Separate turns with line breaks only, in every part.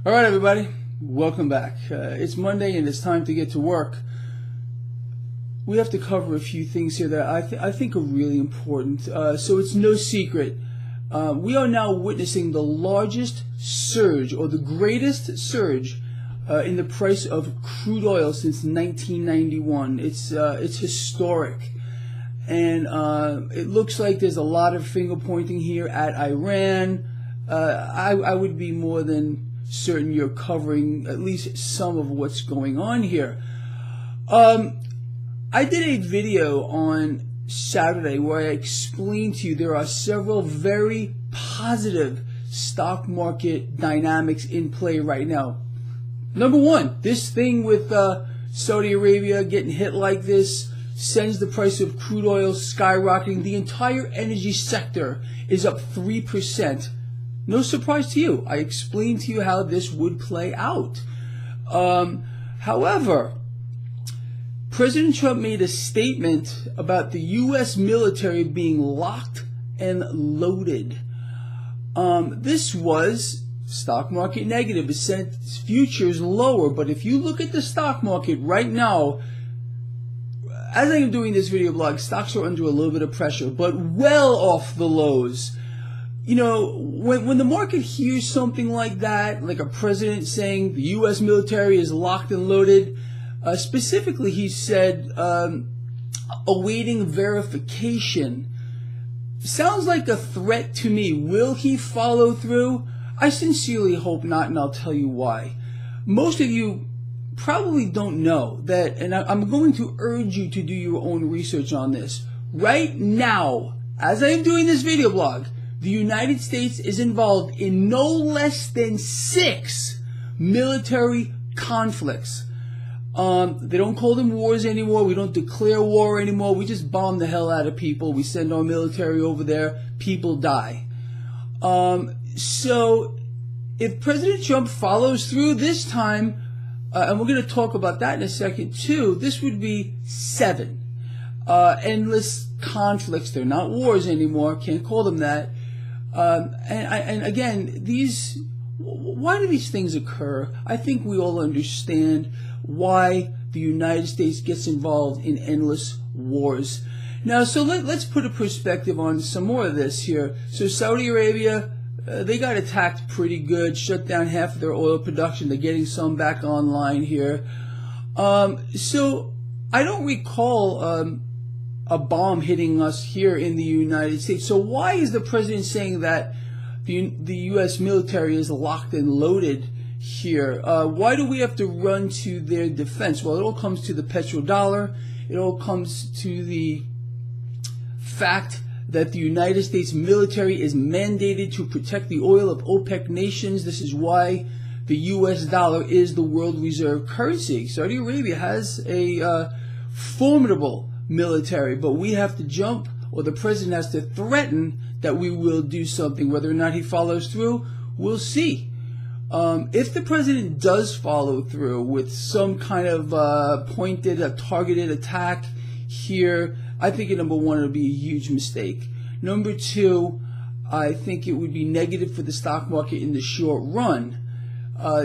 All right, everybody, welcome back. It's Monday and it's time to get to work. We have to cover a few things here that I think are really important. So it's no secret. We are now witnessing the largest surge, or the greatest surge, in the price of crude oil since 1991. It's historic. And it looks like there's a lot of finger pointing here at Iran. I would be more than certain you're covering at least some of what's going on here. I did a video on Saturday where I explained to you there are several very positive stock market dynamics in play right now. Number one, this thing with Saudi Arabia getting hit like this sends the price of crude oil skyrocketing. The entire energy sector is up 3%. No surprise to you. I explained to you how this would play out. However, President Trump made a statement about the U.S. military being locked and loaded. This was stock market negative. It sent futures lower. But if you look at the stock market right now, as I am doing this video blog, stocks are under a little bit of pressure, but well off the lows. You know, when the market hears something like that, like a president saying the U.S. military is locked and loaded, specifically he said awaiting verification, sounds like a threat to me. Will he follow through? I sincerely hope not, and I'll tell you why. Most of you probably don't know that, and I'm going to urge you to do your own research on this. Right now, as I am doing this video blog, the United States is involved in no less than 6 military conflicts. They don't call them wars anymore. We don't declare war anymore. We just bomb the hell out of people. We send our military over there. People die. So if President Trump follows through this time, and we're going to talk about that in a second too, this would be 7 endless conflicts. They're not wars anymore. Can't call them that. And again, why do these things occur? I think we all understand why the United States gets involved in endless wars. Now, so let's put a perspective on some more of this here. So Saudi Arabia, they got attacked pretty good, shut down half of their oil production. They're getting some back online here. So I don't recall a bomb hitting us here in the United States. So why is the president saying that the U.S. military is locked and loaded here? Why do we have to run to their defense? Well, it all comes to the petrodollar. It all comes to the fact that the United States military is mandated to protect the oil of OPEC nations. This is why the U.S. dollar is the world reserve currency. Saudi Arabia has a formidable military, but we have to jump, or the president has to threaten that we will do something. Whether or not he follows through, we'll see. If the president does follow through with some kind of targeted attack here, I think number one, it'll be a huge mistake. Number two, I think it would be negative for the stock market in the short run.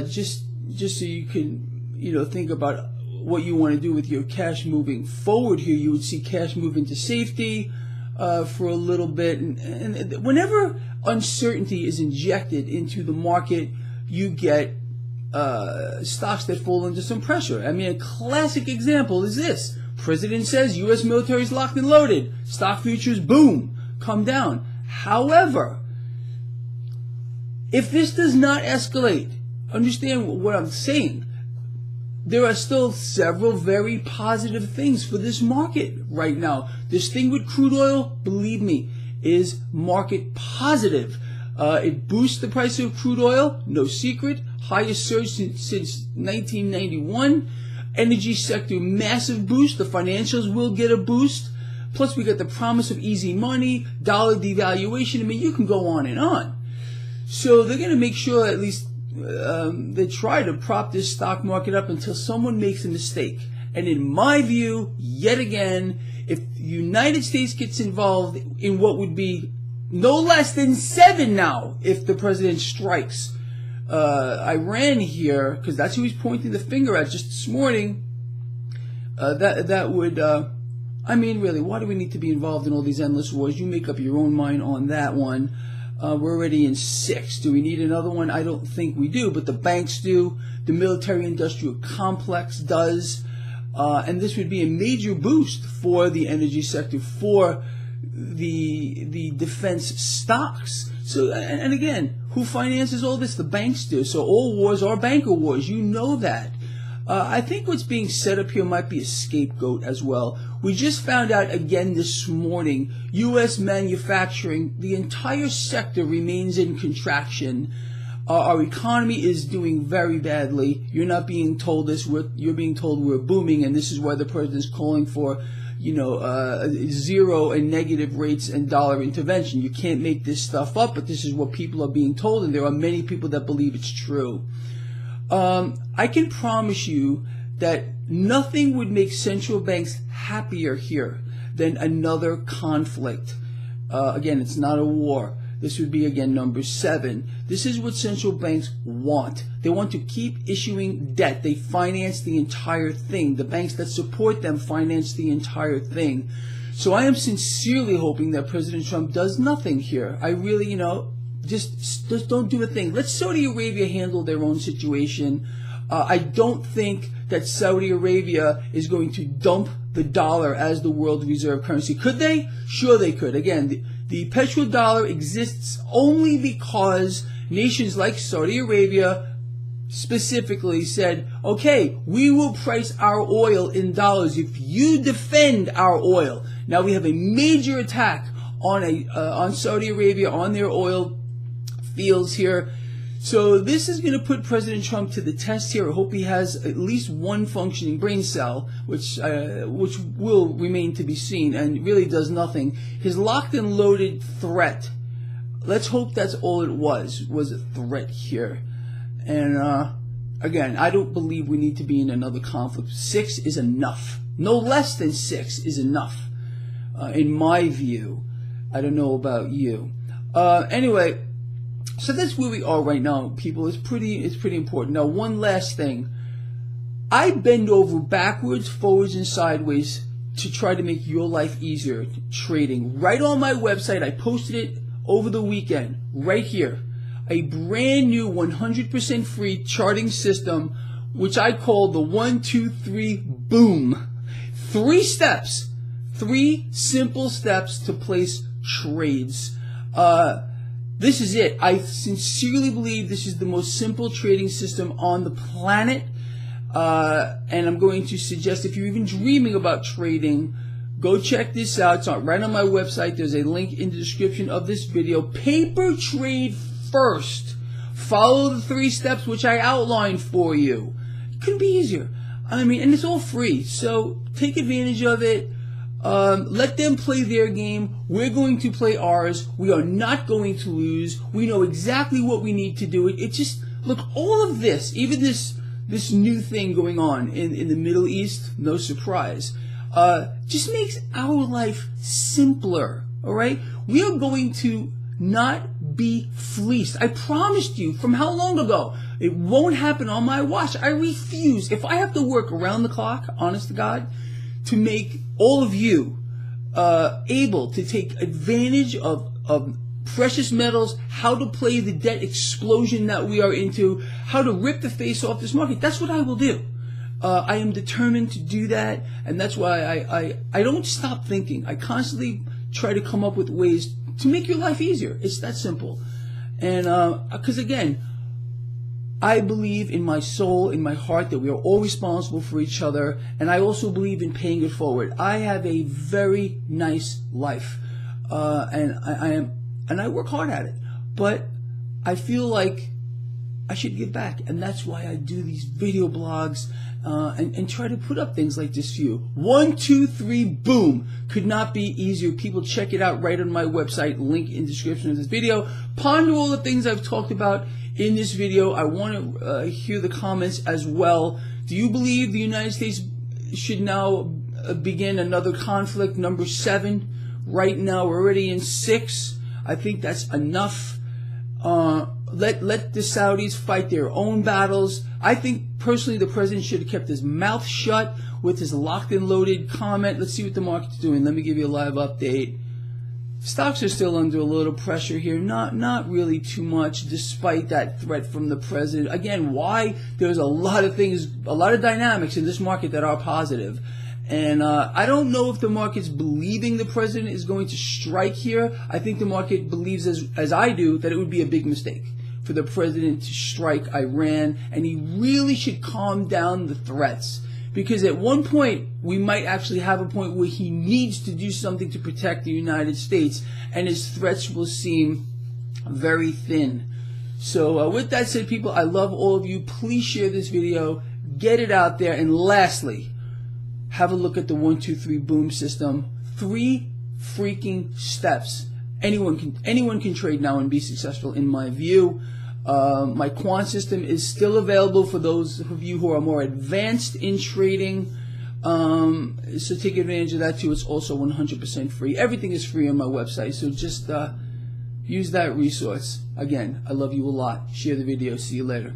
Just so you can, think about what you want to do with your cash moving forward here. You would see cash move into safety for a little bit. And whenever uncertainty is injected into the market, you get stocks that fall under some pressure. I mean, a classic example is this. President says U.S. military is locked and loaded. Stock futures, boom, come down. However, if this does not escalate, understand what I'm saying. There are still several very positive things for this market right now. This thing with crude oil, believe me, is market positive. It boosts the price of crude oil, no secret. Highest surge since 1991. Energy sector, massive boost. The financials will get a boost. Plus, we got the promise of easy money, dollar devaluation. I mean, you can go on and on. So they're going to make sure at least they try to prop this stock market up until someone makes a mistake. And in my view, yet again, if the United States gets involved in what would be no less than 7 now if the president strikes, Iran here, because that's who he's pointing the finger at just this morning, that would, I mean, really, why do we need to be involved in all these endless wars? You make up your own mind on that one. We're already in 6. Do we need another one? I don't think we do, but the banks do. The military-industrial complex does. And this would be a major boost for the energy sector, for the defense stocks. So, and again, who finances all this? The banks do. So all wars are banker wars. You know that. I think what's being set up here might be a scapegoat as well. We just found out again this morning, U.S. manufacturing, the entire sector remains in contraction. Our economy is doing very badly. You're not being told this. You're being told we're booming, and this is why the president is calling for, zero and negative rates and dollar intervention. You can't make this stuff up, but this is what people are being told, and there are many people that believe it's true. I can promise you that nothing would make central banks happier here than another conflict. Again, it's not a war. This would be, again, number 7. This is what central banks want. They want to keep issuing debt. They finance the entire thing. The banks that support them finance the entire thing. So I am sincerely hoping that President Trump does nothing here. I really, just don't do a thing. Let Saudi Arabia handle their own situation. I don't think that Saudi Arabia is going to dump the dollar as the world reserve currency. Could they? Sure they could. Again, the petrodollar exists only because nations like Saudi Arabia specifically said, okay, we will price our oil in dollars if you defend our oil. Now we have a major attack on Saudi Arabia, on their oil fields here. So this is going to put President Trump to the test here. I hope he has at least one functioning brain cell, which will remain to be seen, and really does nothing. His locked and loaded threat, let's hope that's all it was a threat here. And again, I don't believe we need to be in another conflict. 6 is enough. No less than 6 is enough, in my view. I don't know about you. Anyway, so that's where we are right now, people. It's pretty important. Now, one last thing. I bend over backwards, forwards, and sideways to try to make your life easier trading. Right on my website, I posted it over the weekend, right here. A brand new 100% free charting system, which I call the 1, 2, 3, boom. 3 steps. 3 simple steps to place trades. This is it. I sincerely believe this is the most simple trading system on the planet. And I'm going to suggest, if you're even dreaming about trading, go check this out. It's right on my website. There's a link in the description of this video. Paper trade first. Follow the 3 steps which I outlined for you. It couldn't be easier. I mean, and it's all free. So take advantage of it. Let them play their game. We're going to play ours. We are not going to lose. We know exactly what we need to do. It just, look, all of this, even this new thing going on in the Middle East, no surprise, just makes our life simpler, all right? We are going to not be fleeced. I promised you from how long ago? It won't happen on my watch. I refuse. If I have to work around the clock, honest to God, to make all of you able to take advantage of precious metals, how to play the debt explosion that we are into, how to rip the face off this market, that's what I will do. I am determined to do that, and that's why I don't stop thinking. I constantly try to come up with ways to make your life easier. It's that simple. And because again, I believe in my soul, in my heart, that we are all responsible for each other, and I also believe in paying it forward. I have a very nice life, and I work hard at it, but I feel like I should give back, and that's why I do these video blogs and try to put up things like this for you. 1, 2, 3, boom. Could not be easier. People, check it out right on my website. Link in the description of this video. Ponder all the things I've talked about in this video. I want to hear the comments as well. Do you believe the United States should now begin another conflict, number 7? Right now, we're already in 6. I think that's enough. let the Saudis fight their own battles. I think personally the president should have kept his mouth shut with his locked and loaded comment. Let's see what the market's doing. Let me give you a live update. Stocks are still under a little pressure here, not really too much, despite that threat from the president. Again, why? There's a lot of things, a lot of dynamics in this market that are positive. And I don't know if the market's believing the president is going to strike here. I think the market believes, as I do, that it would be a big mistake for the president to strike Iran, and he really should calm down the threats. Because at one point, we might actually have a point where he needs to do something to protect the United States, and his threats will seem very thin. So with that said, people, I love all of you. Please share this video, get it out there, and lastly, have a look at the 1, 2, 3 boom system. 3 freaking steps. Anyone can trade now and be successful, in my view. My quant system is still available for those of you who are more advanced in trading. So take advantage of that too. It's also 100% free. Everything is free on my website. So just use that resource. Again, I love you a lot. Share the video. See you later.